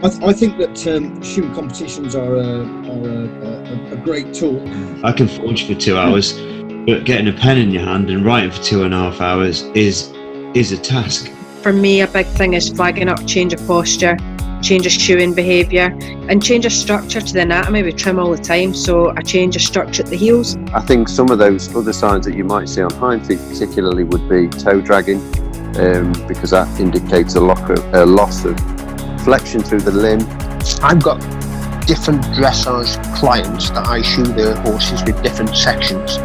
I think that human competitions are a great tool. I can forge for 2 hours, but getting a pen in your hand and writing for 2.5 hours is a task. For me, a big thing is flagging up change of posture, change of shoeing behaviour, and change of structure to the anatomy. We trim all the time, so a change of structure at the heels. I think some of those other signs that you might see on hind feet particularly would be toe dragging, because that indicates a loss of flexion through the limb. I've got different dressage clients that I shoe their horses with different sections.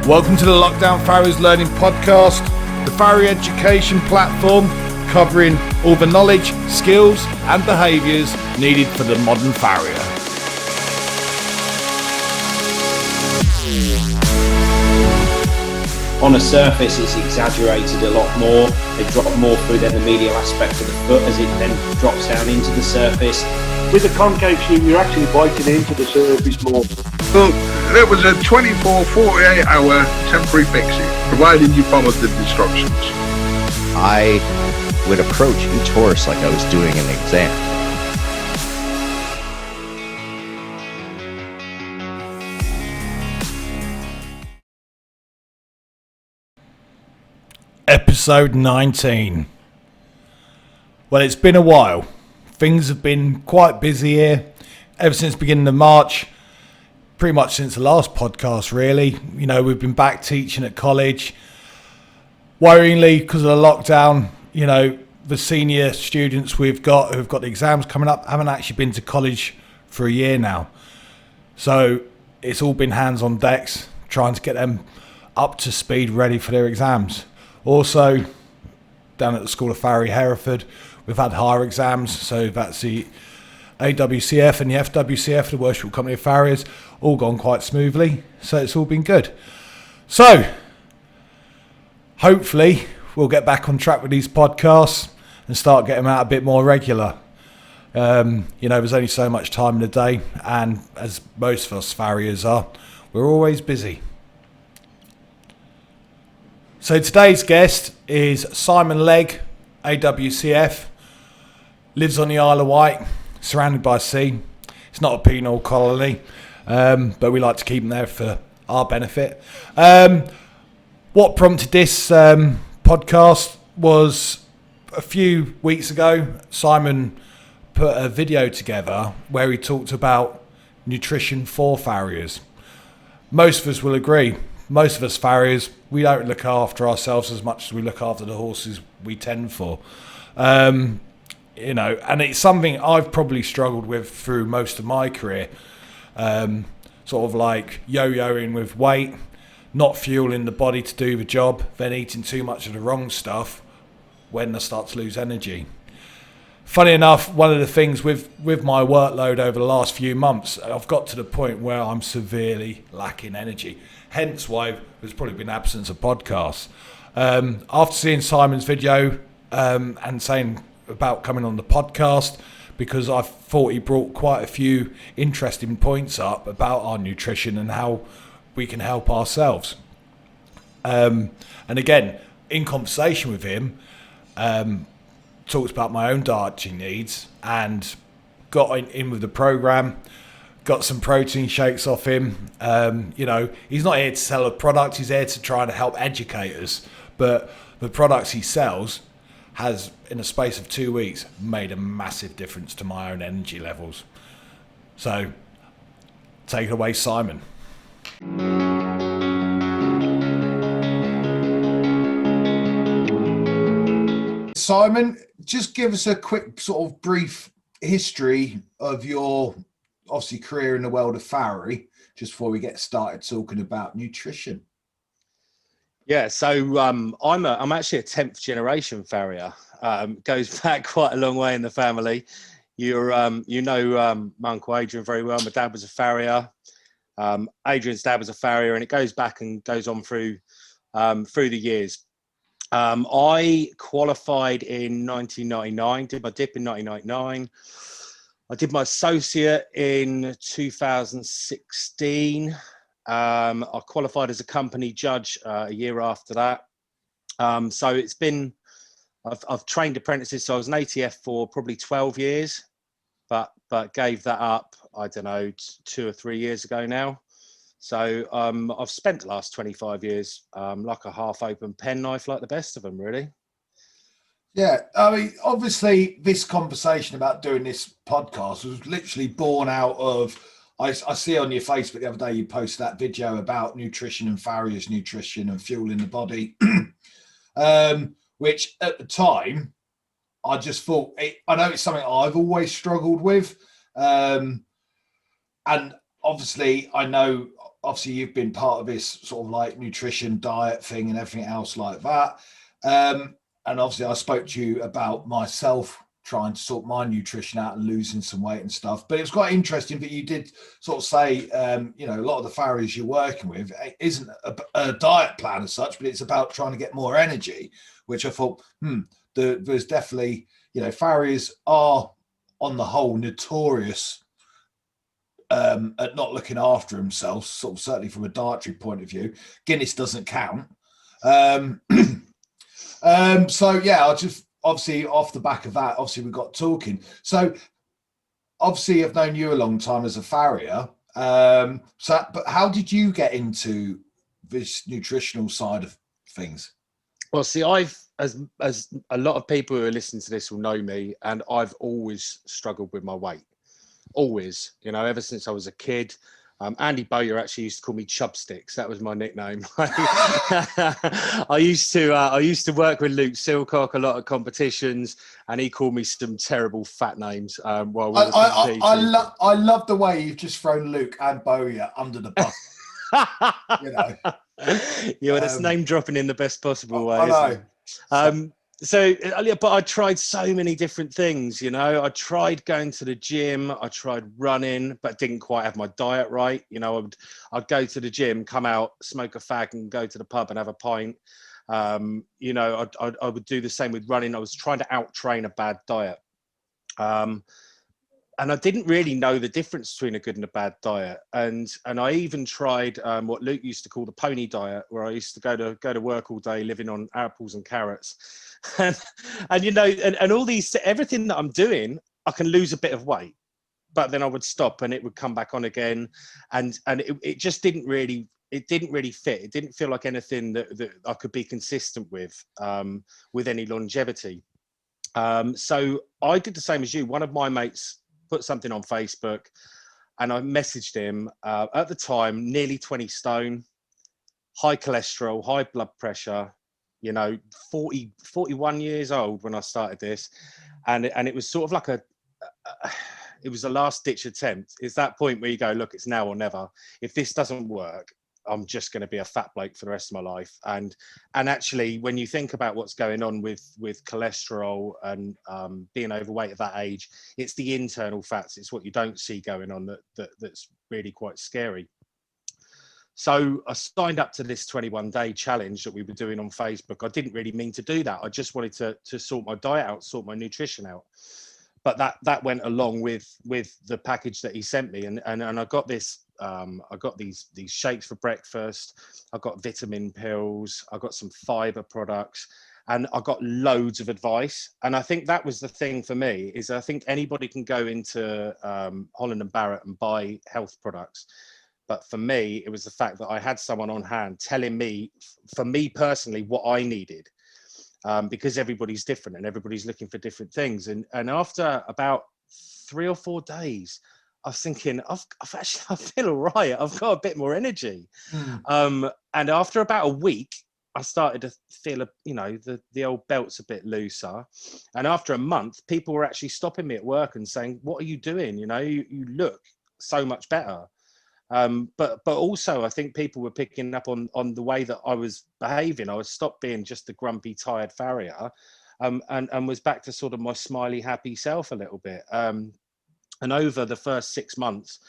Welcome to the Lockdown Farriers Learning Podcast, the Farrier education platform covering all the knowledge, skills and behaviours needed for the modern farrier. On a surface, it's exaggerated a lot more. They drop more through the medial aspect of the foot as it then drops down into the surface. With a concave shoe, you're actually biting into the surface more. Well, there was a 24, 48 hour temporary fixing, provided you followed the instructions. I would approach each horse like I was doing an exam. Episode 19. Well, it's been a while. Things have been quite busy here ever since the beginning of March, pretty much since the last podcast, really. You know, we've been back teaching at college. Worryingly, because of the lockdown, you know, the senior students who've got the exams coming up haven't actually been to college for a year now. So it's all been hands on decks, trying to get them up to speed, ready for their exams. Also, down at the School of Farrier, Hereford, we've had higher exams, so that's the AWCF and the FWCF, the Worshipful Company of Farriers, all gone quite smoothly, so it's all been good. So, hopefully, we'll get back on track with these podcasts and start getting them out a bit more regular. You know, there's only so much time in the day, and as most of us farriers are, we're always busy. So today's guest is Simon Legge, AWCF, lives on the Isle of Wight, surrounded by sea. It's not a penal colony, but we like to keep them there for our benefit. What prompted this podcast was a few weeks ago, Simon put a video together where he talked about nutrition for farriers. Most of us will agree. Most of us farriers, we don't look after ourselves as much as we look after the horses we tend for. You know, and it's something I've probably struggled with through most of my career. Sort of like yo-yoing with weight, not fueling the body to do the job, then eating too much of the wrong stuff when I start to lose energy. Funny enough, one of the things with my workload over the last few months, I've got to the point where I'm severely lacking energy. Hence why there's probably been absence of podcasts. After seeing Simon's video and saying about coming on the podcast, because I thought he brought quite a few interesting points up about our nutrition and how we can help ourselves. And again, in conversation with him, talked about my own dietary needs and got in with the program, got some protein shakes off him. You know, he's not here to sell a product, he's here to try and help educate us. But the products he sells has, in a space of 2 weeks, made a massive difference to my own energy levels. So, take it away, Simon. Simon, just give us a quick sort of brief history of your obviously career in the world of farriery, just before we get started talking about nutrition. Yeah, so I'm actually a 10th generation farrier. Goes back quite a long way in the family. You know my Uncle Adrian very well. My dad was a farrier. Adrian's dad was a farrier, and it goes back and goes on through the years. I qualified in 1999, did my dip in 1999. I did my associate in 2016. I qualified as a company judge a year after that. So it's been I've trained apprentices, so I was an ATF for probably 12 years, but gave that up, I don't know, 2 or 3 years ago now. So I've spent the last 25 years like a half-open penknife, like the best of them, really. Yeah, I mean, obviously, this conversation about doing this podcast was literally born out of. I see on your Facebook the other day you posted that video about nutrition and Farrier's nutrition and fueling the body, which at the time I just thought I know it's something I've always struggled with, and obviously I know you've been part of this sort of like nutrition diet thing and everything else like that. And obviously, I spoke to you about myself trying to sort my nutrition out and losing some weight and stuff. But it was quite interesting that you did sort of say, you know, a lot of the Farriers you're working with isn't a diet plan as such, but it's about trying to get more energy, which I thought, there's definitely, you know, Farriers are on the whole notorious at not looking after themselves, sort of certainly from a dietary point of view. Guinness doesn't count. So yeah, I just obviously off the back of that, obviously we got talking. So obviously I've known you a long time as a farrier. But how did you get into this nutritional side of things? Well, see, I've as a lot of people who are listening to this will know me, and I've always struggled with my weight. Always, you know, ever since I was a kid. Andy Bowyer actually used to call me Chubsticks. That was my nickname. I used to work with Luke Silcock a lot of competitions, and he called me some terrible fat names while we were competing. I love the way you've just thrown Luke and Bowyer under the bus. You know, yeah, that's name dropping in the best possible way. I know. But I tried so many different things, you know. I tried going to the gym, I tried running, but didn't quite have my diet right. You know, I'd go to the gym, come out, smoke a fag, and go to the pub and have a pint. You know, I would do the same with running. I was trying to out-train a bad diet. And I didn't really know the difference between a good and a bad diet. And I even tried what Luke used to call the pony diet, where I used to go to work all day living on apples and carrots. And you know, and all these, everything that I'm doing, I can lose a bit of weight, but then I would stop and it would come back on again. And it just didn't really fit. It didn't feel like anything that I could be consistent with any longevity. So I did the same as you. One of my mates put something on Facebook and I messaged him at the time, nearly 20 stone, high cholesterol, high blood pressure, you know, 41 years old when I started this. And it was sort of like it was a last ditch attempt. It's that point where you go, look, it's now or never. If this doesn't work, I'm just going to be a fat bloke for the rest of my life. And actually, when you think about what's going on with cholesterol and being overweight at that age, it's the internal fats. It's what you don't see going on that's really quite scary. So I signed up to this 21-day challenge that we were doing on Facebook. I didn't really mean to do that. I just wanted to sort my diet out, sort my nutrition out. But that went along with the package that he sent me, and I got this. I got these shakes for breakfast. I got vitamin pills. I got some fiber products, and I got loads of advice. And I think that was the thing for me, is I think anybody can go into Holland and Barrett and buy health products. But for me, it was the fact that I had someone on hand telling me, for me personally, what I needed. Because everybody's different and everybody's looking for different things. And after about 3 or 4 days, I was thinking, I feel all right. I've got a bit more energy. And after about a week, I started to feel, the old belt's a bit looser. And after a month, people were actually stopping me at work and saying, what are you doing? You know, you look so much better. But also I think people were picking up on the way that I was behaving. I was stopped being just a grumpy, tired farrier, and was back to sort of my smiley, happy self a little bit. And over the first 6 months,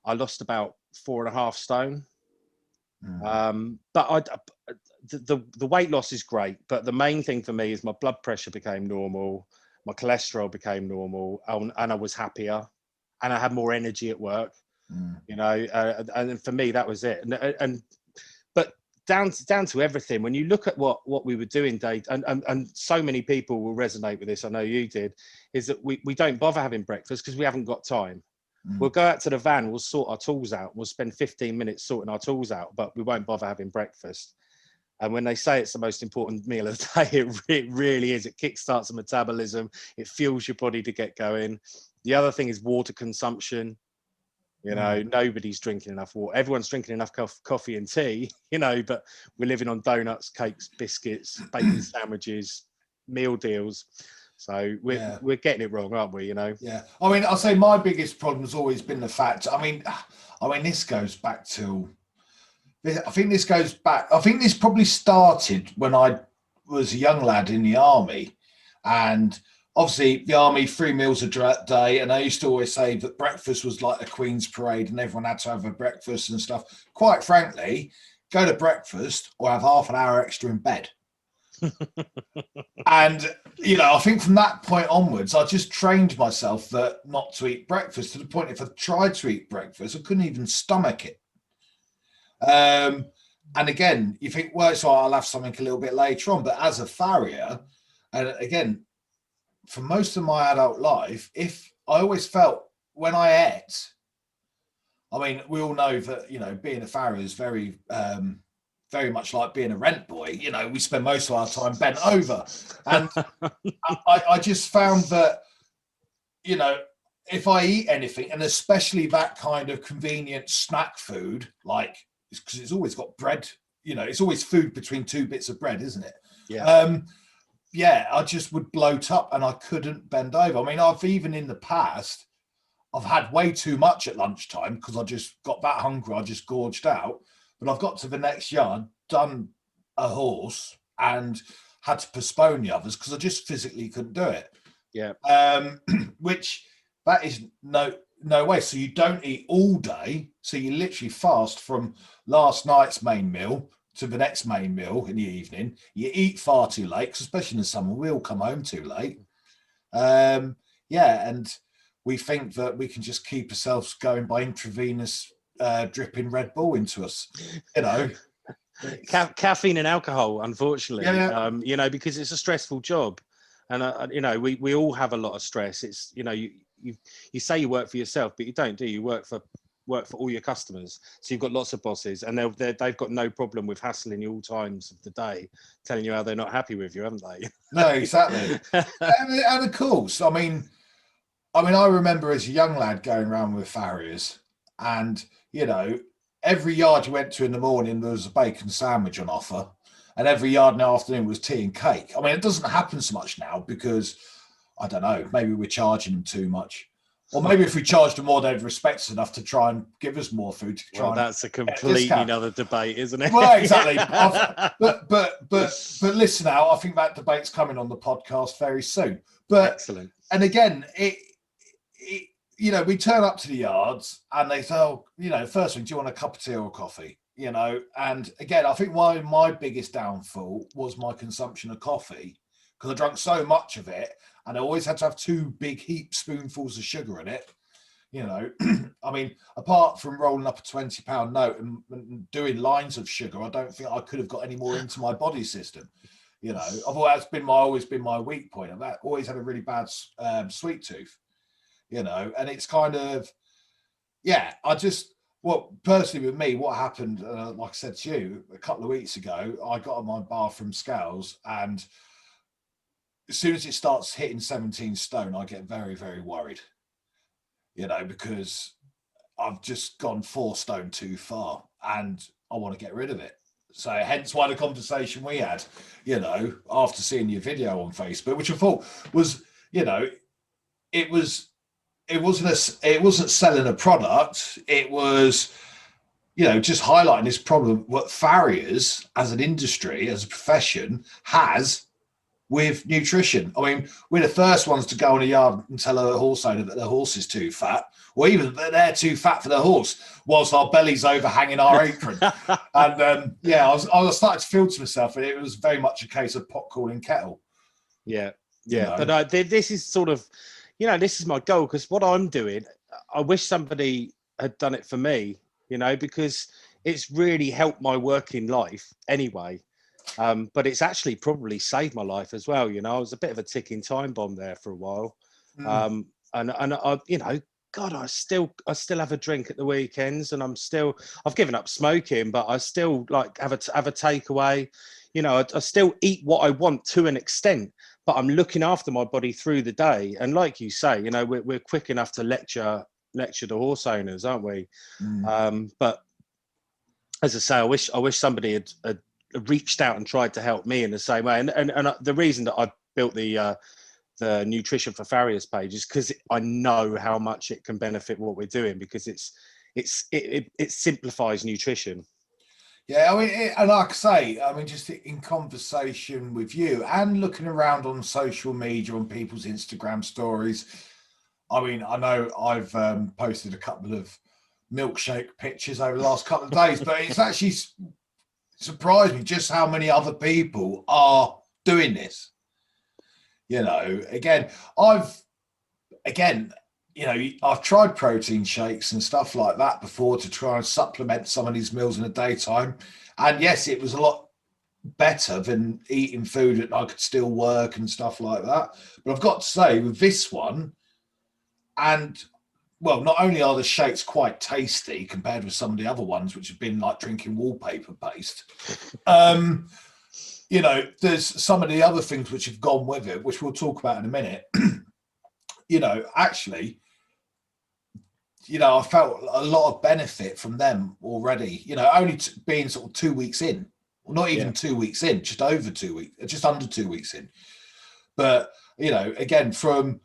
I lost about 4.5 stone. But the weight loss is great, but the main thing for me is my blood pressure became normal, my cholesterol became normal, and I was happier, and I had more energy at work. You know, and for me that was it. But down to everything. When you look at what we were doing, Dave, and so many people will resonate with this, I know you did, is that we don't bother having breakfast because we haven't got time. We'll go out to the van, we'll sort our tools out, we'll spend 15 minutes sorting our tools out, but we won't bother having breakfast. And when they say it's the most important meal of the day, it really is. It kickstarts the metabolism, it fuels your body to get going. The other thing is water consumption. You know, nobody's drinking enough water. Everyone's drinking enough coffee and tea, you know, but we're living on donuts, cakes, biscuits, bacon sandwiches, meal deals. So we're getting it wrong, aren't we? You know. Yeah. I mean, I'll say my biggest problem has always been the fact. I mean, this goes back to. I think this probably started when I was a young lad in the army, and obviously the army 3 meals a day, and I used to always say that breakfast was like a Queen's parade, and everyone had to have a breakfast and stuff. Quite frankly, go to breakfast or have half an hour extra in bed. And you know, I think from that point onwards, I just trained myself that not to eat breakfast, to the point if I tried to eat breakfast, I couldn't even stomach it. And again, you think, well, so I'll have something a little bit later on. But as a farrier, and again, for most of my adult life, if I always felt when I ate, I mean, we all know that, you know, being a farrier is very much like being a rent boy. You know, we spend most of our time bent over. And I just found that, you know, if I eat anything, and especially that kind of convenient snack food, like, because it's always got bread, you know, it's always food between 2 bits of bread, isn't it? Yeah. I just would bloat up and I couldn't bend over. I mean, I've even in the past, I've had way too much at lunchtime because I just got that hungry, I just gorged out. But I've got to the next yard, done a horse, and had to postpone the others because I just physically couldn't do it. Yeah. Which that is no way. So you don't eat all day. So you literally fast from last night's main meal to the next main meal in the evening. You eat far too late, 'cause especially in the summer, we all come home too late. And we think that we can just keep ourselves going by intravenous dripping Red Bull into us, you know. Caffeine and alcohol, unfortunately. Yeah. You know, because it's a stressful job, and you know, we all have a lot of stress. It's, you know, you say you work for yourself, but you don't, do you? Work for all your customers. So you've got lots of bosses, and they've got no problem with hassling you all times of the day, telling you how they're not happy with you, haven't they? No, exactly. and of course, I mean, I remember as a young lad going around with farriers, and you know, every yard you went to in the morning, there was a bacon sandwich on offer, and every yard in the afternoon was tea and cake. I mean, it doesn't happen so much now because, I don't know, maybe we're charging them too much. Or maybe if we charged them more, they'd respect us enough to try and give us more food. That's a completely another debate, isn't it? Well, exactly. but listen now, I think that debate's coming on the podcast very soon. But excellent. And again, it you know, we turn up to the yards and they say, oh, you know, first thing, do you want a cup of tea or coffee? You know, and again, I think my biggest downfall was my consumption of coffee, because I drank so much of it, and I always had to have 2 big heap spoonfuls of sugar in it. You know, I mean, apart from rolling up a £20 note and doing lines of sugar, I don't think I could have got any more into my body system. You know, that's always been my weak point. I've always had a really bad sweet tooth. You know, and it's kind of, personally with me, what happened, like I said to you, a couple of weeks ago, I got on my bathroom scales, and as soon as it starts hitting 17 stone, I get very, very worried, you know, because I've just gone 4 stone too far and I want to get rid of it. So hence why the conversation we had, you know, after seeing your video on Facebook, which I thought was, you know, it wasn't selling a product. It was, you know, just highlighting this problem, what farriers as an industry, as a profession, has with nutrition. I mean, we're the first ones to go on a yard and tell a horse owner that their horse is too fat, or even that they're too fat for their horse, whilst our belly's overhanging our apron. And I was starting to feel to myself, and it was very much a case of pot calling kettle. Yeah. You know? But this is sort of, you know, this is my goal, because what I'm doing, I wish somebody had done it for me, you know, because it's really helped my working life anyway. But it's actually probably saved my life as well. You know, I was a bit of a ticking time bomb there for a while. And I, you know, God, I still have a drink at the weekends, and I've given up smoking, but I still like have a takeaway. You know, I still eat what I want to an extent, but I'm looking after my body through the day. And like you say, you know, we're quick enough to lecture the horse owners, aren't we? But as I say, I wish somebody had reached out and tried to help me in the same way. And the reason that I built the nutrition for farriers page is because I know how much it can benefit what we're doing, because it simplifies nutrition. Yeah, I mean, and like I say, I mean, just in conversation with you and looking around on social media, on people's Instagram stories, I mean, I know I've posted a couple of milkshake pictures over the last couple of days, but it's actually surprised me just how many other people are doing this. You know, I've tried protein shakes and stuff like that before to try and supplement some of these meals in the daytime. And yes, it was a lot better than eating food that I could still work and stuff like that. But I've got to say, with this one, and well, not only are the shakes quite tasty compared with some of the other ones, which have been like drinking wallpaper paste, you know, there's some of the other things which have gone with it, which we'll talk about in a minute. You know, actually, you know, I felt a lot of benefit from them already, you know, only being sort of 2 weeks in, well, not even 2 weeks in, just over 2 weeks, just under 2 weeks in. But, you know, again, from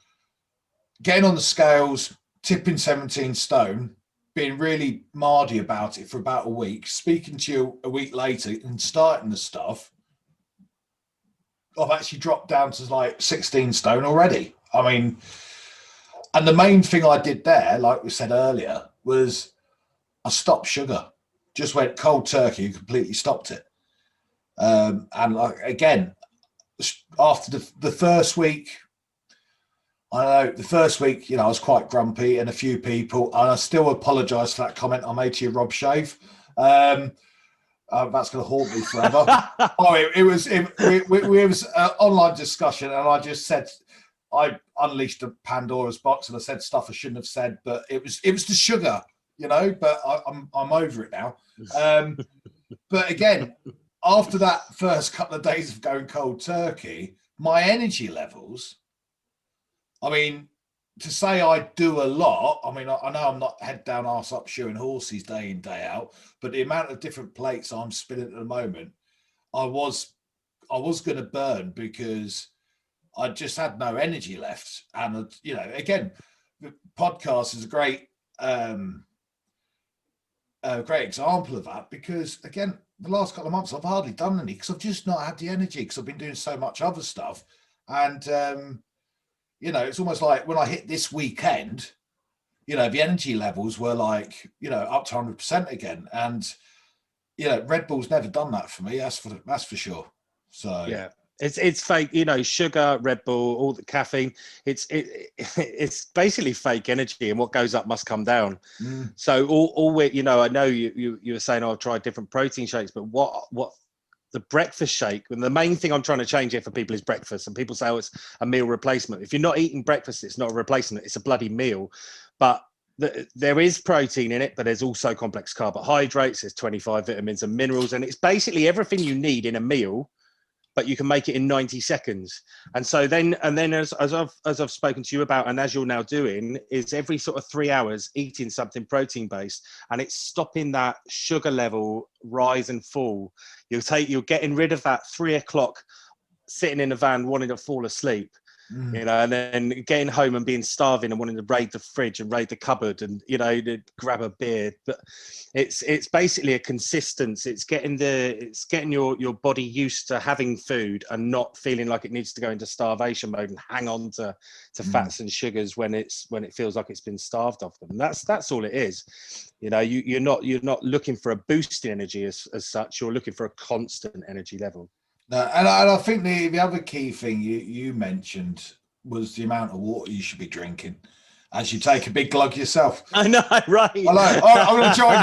getting on the scales, tipping 17 stone, being really mardy about it for about a week, speaking to you a week later and starting the stuff, I've actually dropped down to like 16 stone already. I mean, and the main thing I did there, like we said earlier, was I stopped sugar. Just went cold turkey and completely stopped it. And like, again, after the first week, I know the first week, you know, I was quite grumpy, and a few people, and I still apologise for that comment I made to you, Rob Shave. That's going to haunt me forever. It was an online discussion, and I just said, I unleashed a Pandora's box, and I said stuff I shouldn't have said, but it was the sugar, you know. But I'm over it now. But again, after that first couple of days of going cold turkey, my energy levels, I mean, to say I do a lot, I mean, I know I'm not head down, arse up shoeing horses day in, day out, but the amount of different plates I'm spinning at the moment, I was going to burn because I just had no energy left. And, you know, again, the podcast is a great example of that, because, again, the last couple of months I've hardly done any because I've just not had the energy because I've been doing so much other stuff. And, you know, it's almost like when I hit this weekend, you know, the energy levels were like, you know, up to 100% again. And, you know, Red Bull's never done that for me. That's for sure. So, yeah. It's fake, you know, sugar, Red Bull, all the caffeine. It's basically fake energy, and what goes up must come down. So all we, you know, I know you were saying, I've tried different protein shakes, but what the breakfast shake, and the main thing I'm trying to change here for people is breakfast. And people say, oh, it's a meal replacement. If you're not eating breakfast, it's not a replacement. It's a bloody meal. But there is protein in it, but there's also complex carbohydrates. There's 25 vitamins and minerals, and it's basically everything you need in a meal, but you can make it in 90 seconds. And so then as I've spoken to you about, and as you're now doing, is every sort of 3 hours eating something protein based, and it's stopping that sugar level rise and fall. You're getting rid of that 3 o'clock sitting in a van wanting to fall asleep. You know, and then getting home and being starving and wanting to raid the fridge and raid the cupboard and, you know, to grab a beer. But it's basically a consistency. It's getting your body used to having food and not feeling like it needs to go into starvation mode and hang on to fats and sugars when it feels like it's been starved of them. And that's all it is. You know, you're not looking for a boost in energy as such. You're looking for a constant energy level. No, and I think the other key thing you mentioned was the amount of water you should be drinking. As you take a big glug yourself. I know, right? Hello, I'm going to join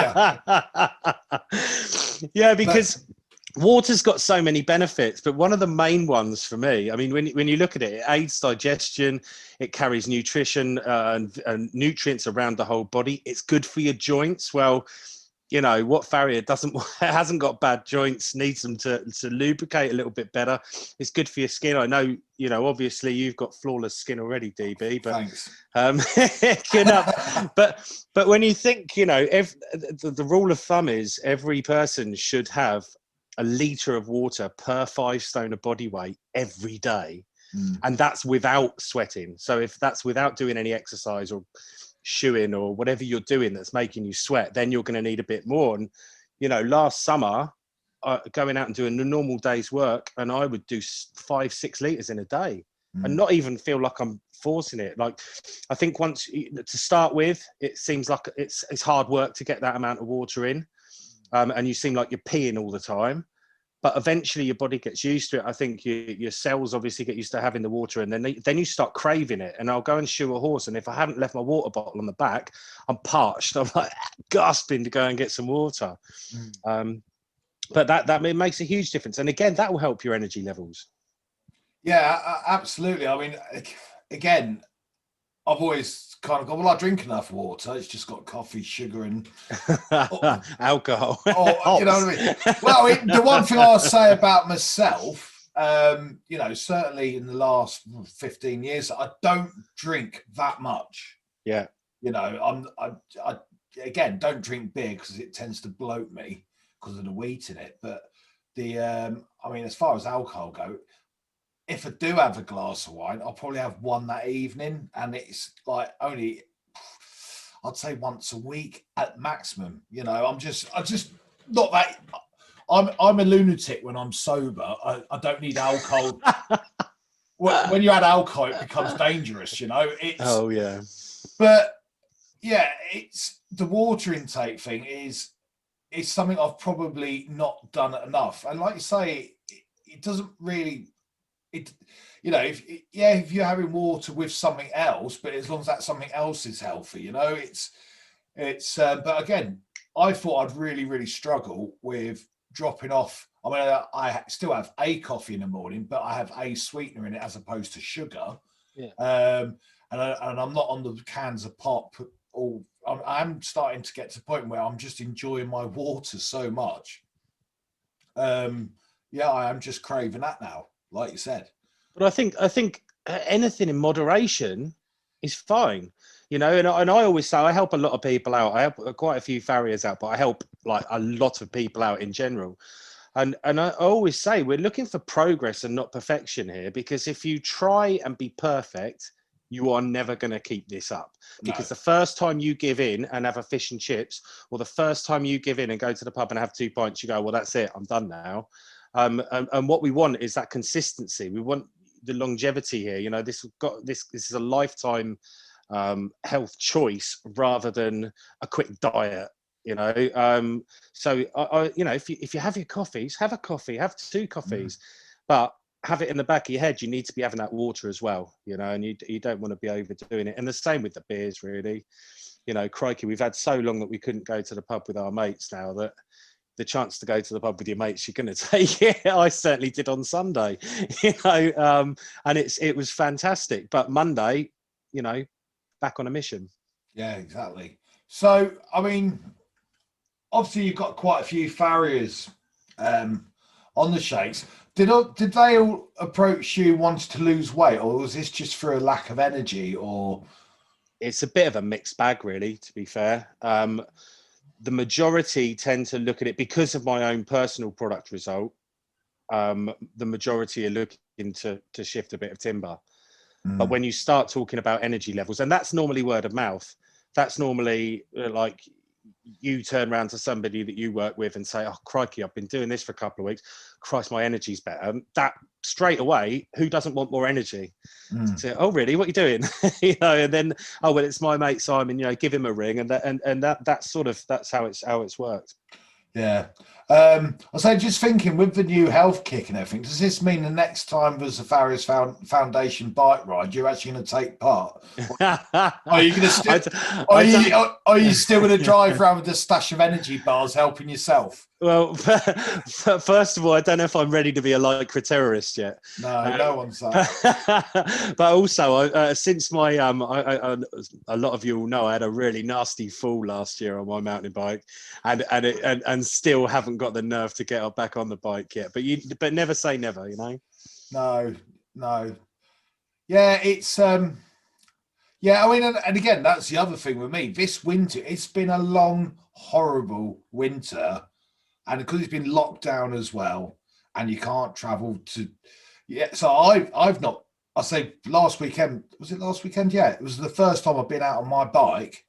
you. Yeah, because water's got so many benefits, but one of the main ones for me, I mean, when you look at it, it aids digestion, it carries nutrition and nutrients around the whole body. It's good for your joints. Well, you know, what Farrier hasn't got bad joints, needs them to lubricate a little bit better. It's good for your skin. I know, you know, obviously you've got flawless skin already, DB, but thanks. you know, but when you think, you know, the rule of thumb is every person should have a litre of water per 5 stone of body weight every day. And that's without sweating. So if that's without doing any exercise or shoeing or whatever you're doing that's making you sweat, then you're going to need a bit more. And you know, last summer going out and doing a normal day's work, and I would do 5-6 litres in a day and not even feel like I'm forcing it. Like, I think once to start with, it seems like it's hard work to get that amount of water in, and you seem like you're peeing all the time. But eventually your body gets used to it. I think your cells obviously get used to having the water, and then you start craving it. And I'll go and shoe a horse, and if I haven't left my water bottle on the back, I'm parched. I'm like gasping to go and get some water. But that makes a huge difference. And again, that will help your energy levels. Yeah, absolutely. I mean, again, I've always kind of gone, well, I drink enough water. It's just got coffee, sugar, and alcohol. You know what I mean? Well, the one thing I'll say about myself, you know, certainly in the last 15 years, I don't drink that much. Yeah. You know, I again don't drink beer because it tends to bloat me because of the wheat in it. But I mean, as far as alcohol go, if I do have a glass of wine, I'll probably have one that evening, and it's like only, I'd say once a week at maximum. You know, I just not that. I'm a lunatic when I'm sober. I don't need alcohol. When you add alcohol, it becomes dangerous. You know. Oh yeah. But yeah, it's the water intake thing is something I've probably not done enough. And like you say, it doesn't really. You know, if you're having water with something else, but as long as that something else is healthy, you know, it's but again, I thought I'd really struggle with dropping off. I mean, I still have a coffee in the morning, but I have a sweetener in it as opposed to sugar. Yeah. And I'm not on the cans of pop. I'm starting to get to the point where I'm just enjoying my water so much. Yeah, I am just craving that now, like you said. But I think anything in moderation is fine, you know. And I always say I help a lot of people out. I help quite a few farriers out, but I help like a lot of people out in general. And I always say we're looking for progress and not perfection here, because if you try and be perfect, you are never going to keep this up. Because the first time you give in and have a fish and chips, or the first time you give in and go to the pub and have 2 pints, you go, well, that's it, I'm done now. And what we want is that consistency. We want the longevity here. You know, this is a lifetime health choice rather than a quick diet. You know, so I you know, if you have your coffees, have a coffee, have 2 coffees, but have it in the back of your head. You need to be having that water as well. You know, and you don't want to be overdoing it. And the same with the beers, really. You know, crikey, we've had so long that we couldn't go to the pub with our mates now that the chance to go to the pub with your mates, you're going to take it. I certainly did on Sunday, you know, and it was fantastic. But Monday, you know, back on a mission. Yeah, exactly. So, I mean, obviously you've got quite a few farriers on the shakes. Did they all approach you wanting to lose weight, or was this just for a lack of energy? Or it's a bit of a mixed bag, really, to be fair. The majority tend to look at it because of my own personal product result. The majority are looking to shift a bit of timber. But when you start talking about energy levels, and that's normally word of mouth, that's normally like you turn around to somebody that you work with and say, oh, crikey, I've been doing this for a couple of weeks. Christ, my energy's better. That straight away, who doesn't want more energy? So, oh, really? What are you doing? You know, and then, oh, well, it's my mate Simon, you know, give him a ring. And that's how it's worked. Yeah. I say, just thinking with the new health kick and everything, does this mean the next time there's a Farriers Foundation bike ride, you're actually going to take part? Are you going to are you still going to drive around with a stash of energy bars helping yourself? Well, first of all, I don't know if I'm ready to be a Lycra terrorist yet. No, no one's that. But also, since my a lot of you will know I had a really nasty fall last year on my mountain bike, and still haven't got the nerve to get back on the bike yet. But never say never, you know. No. Yeah, it's yeah. I mean, and again, that's the other thing with me. This winter, it's been a long, horrible winter. And because it's been locked down as well, and you can't travel to, so I've not. I say last weekend, was it last weekend? Yeah, it was the first time I've been out on my bike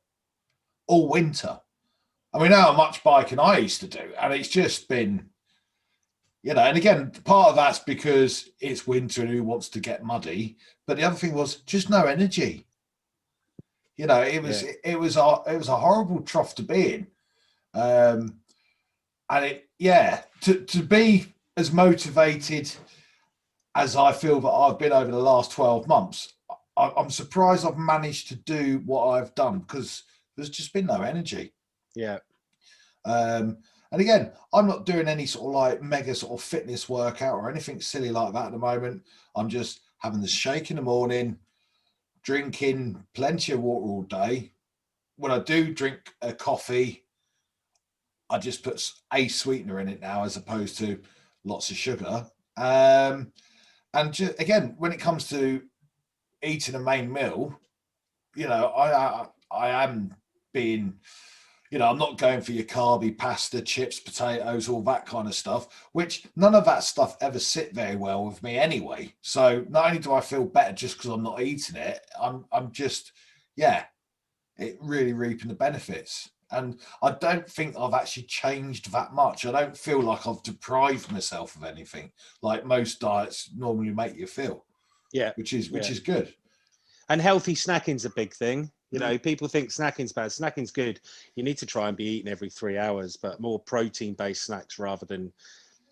all winter. I mean, how much biking I used to do, and it's just been, you know. And again, part of that's because it's winter and who wants to get muddy. But the other thing was just no energy. You know, it was a horrible trough to be in. And to be as motivated as I feel that I've been over the last 12 months, I'm surprised I've managed to do what I've done because there's just been no energy. Yeah. And again, I'm not doing any sort of like mega sort of fitness workout or anything silly like that at the moment. I'm just having the shake in the morning, drinking plenty of water all day. When I do drink a coffee, I just put a sweetener in it now as opposed to lots of sugar. And again, when it comes to eating a main meal, you know, I am being, you know, I'm not going for your carby pasta, chips, potatoes, all that kind of stuff, which none of that stuff ever sit very well with me anyway. So not only do I feel better just because I'm not eating it, I'm just, it really reaping the benefits. And I don't think I've actually changed that much. I don't feel like I've deprived myself of anything like most diets normally make you feel. Yeah. Which is good. And healthy snacking's a big thing. You know, people think snacking's bad. Snacking's good. You need to try and be eating every 3 hours, but more protein-based snacks rather than,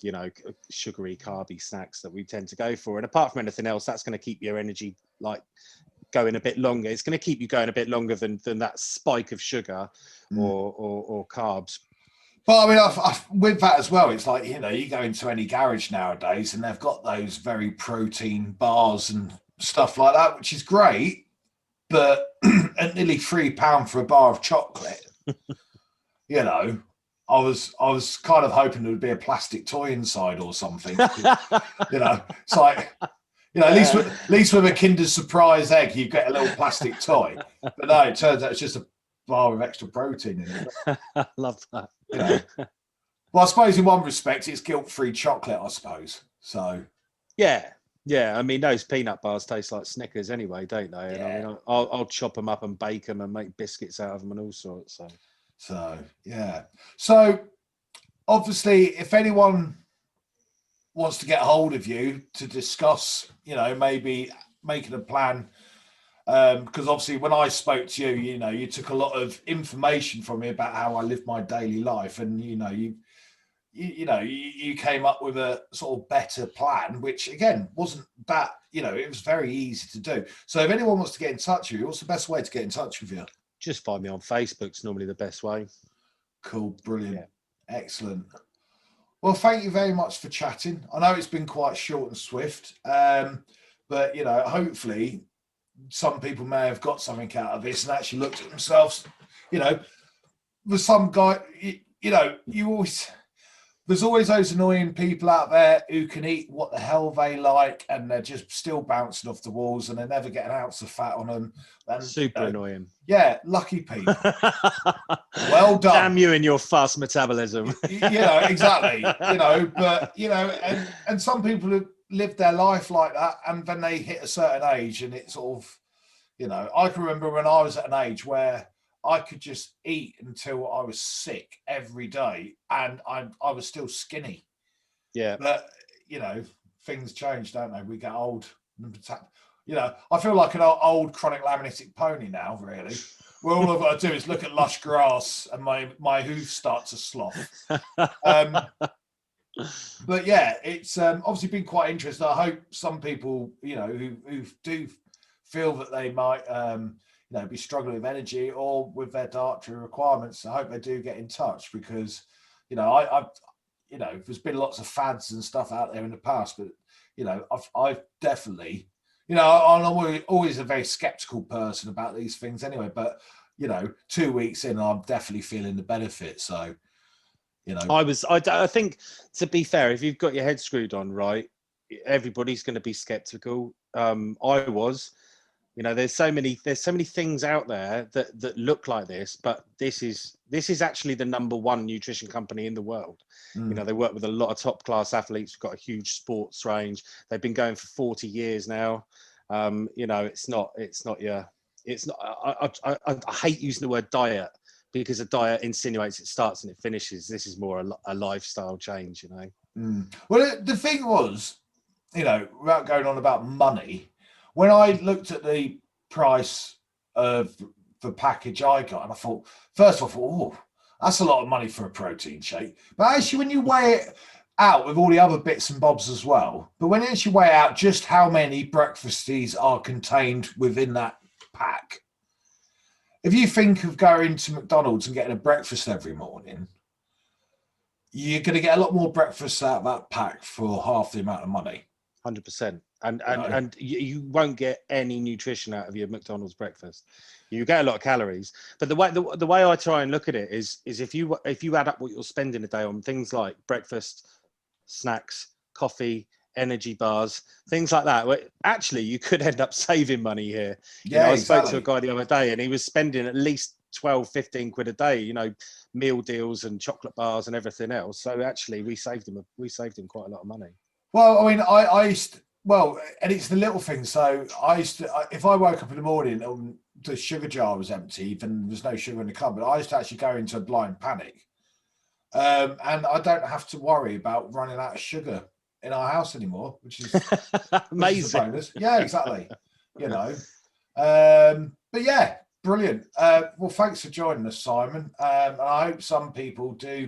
you know, sugary, carby snacks that we tend to go for. And apart from anything else, that's going to keep your energy like going a bit longer. It's going to keep you going a bit longer than that spike of sugar or carbs. But I mean, with that as well, it's like, you know, you go into any garage nowadays and they've got those very protein bars and stuff like that, which is great. But at nearly £3 for a bar of chocolate, you know, I was kind of hoping there would be a plastic toy inside or something. You know, it's like, you know, at least with a Kinder Surprise egg, you get a little plastic toy. But no, it turns out it's just a bar of extra protein in it. I love that. You know. Well, I suppose in one respect, it's guilt-free chocolate, I suppose. So. Yeah. I mean, those peanut bars taste like Snickers anyway, don't they? And I mean, I'll chop them up and bake them and make biscuits out of them and all sorts. So yeah. So obviously, if anyone wants to get hold of you to discuss, you know, maybe making a plan, because obviously when I spoke to you, you know, you took a lot of information from me about how I live my daily life, and you know, you came up with a sort of better plan, which again wasn't that, you know, it was very easy to do. So if anyone wants to get in touch with you, what's the best way to get in touch with you? Just find me on Facebook. It's normally the best way. Cool, brilliant, excellent. Well, thank you very much for chatting. I know it's been quite short and swift, but you know, hopefully some people may have got something out of this and actually looked at themselves. You know, with some guy, you know, there's always those annoying people out there who can eat what the hell they like and they're just still bouncing off the walls and they never get an ounce of fat on them. And, super annoying. Yeah, lucky people. Well done. Damn you and your fast metabolism. You know, exactly. You know, but, you know, and some people have lived their life like that and then they hit a certain age and it's sort of, you know, I can remember when I was at an age where I could just eat until I was sick every day and I was still skinny. Yeah. But, you know, things change, don't they? We get old. You know, I feel like an old chronic laminitic pony now, really. Where all I've got to do is look at lush grass and my hooves start to slough. But yeah, it's obviously been quite interesting. I hope some people, you know, who do feel that they might, you know, be struggling with energy or with their dietary requirements, I hope they do get in touch, because, you know, I've you know, there's been lots of fads and stuff out there in the past, but, you know, I've definitely, you know, I'm always a very skeptical person about these things anyway, but, you know, 2 weeks in, I'm definitely feeling the benefit. So, you know, I think, to be fair, if you've got your head screwed on right, everybody's going to be skeptical. I was, you know, there's so many things out there that look like this, but this is actually the #1 nutrition company in the world. You know, they work with a lot of top class athletes. We've got a huge sports range. They've been going for 40 years now. You know, I hate using the word diet, because a diet insinuates it starts and it finishes. This is more a lifestyle change, you know. Well, the thing was, you know, without going on about money, when I looked at the price of the package I got, and I thought, first of all, oh, that's a lot of money for a protein shake. But actually, when you weigh it out with all the other bits and bobs as well, but when you actually weigh out just how many breakfasties are contained within that pack, if you think of going to McDonald's and getting a breakfast every morning, you're going to get a lot more breakfast out of that pack for half the amount of money. 100%. And you won't get any nutrition out of your McDonald's breakfast. You get a lot of calories, but the way I try and look at it is if you add up what you're spending a day on things like breakfast, snacks, coffee, energy bars, things like that, where actually you could end up saving money here. Yeah, I exactly. spoke to a guy the other day, and he was spending at least 12-15 quid a day, you know, meal deals and chocolate bars and everything else. So actually we saved him quite a lot of money. Well, I mean, I used to, well, and it's the little things. So I used to, if I woke up in the morning and the sugar jar was empty, then there's no sugar in the cupboard, I used to actually go into a blind panic. And I don't have to worry about running out of sugar in our house anymore, which is amazing. Bonus. Yeah, exactly. You know, but yeah, brilliant. Well, thanks for joining us, Simon. And I hope some people do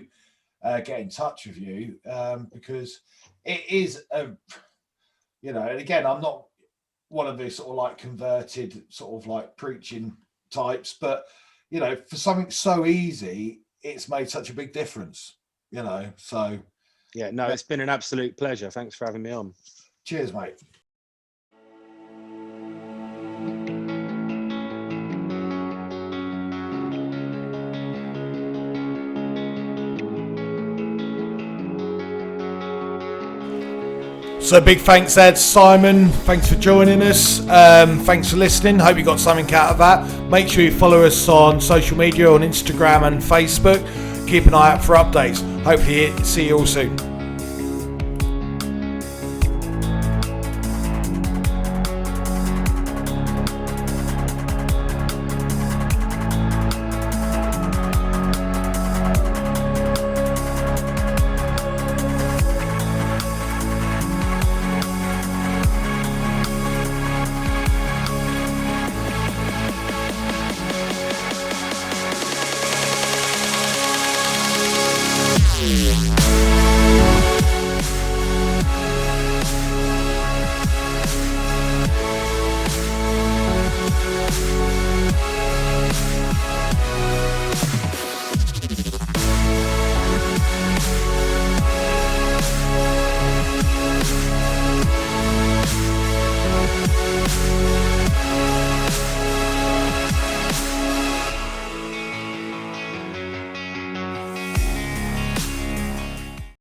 get in touch with you, because it is a, you know, and again, I'm not one of these sort of like converted sort of like preaching types, but, you know, for something so easy, it's made such a big difference, you know. So yeah, no, it's been an absolute pleasure. Thanks for having me on. Cheers, mate. So big thanks there to Simon. Thanks for joining us. Thanks for listening. Hope you got something out of that. Make sure you follow us on social media, on Instagram and Facebook. Keep an eye out for updates. Hopefully see you all soon.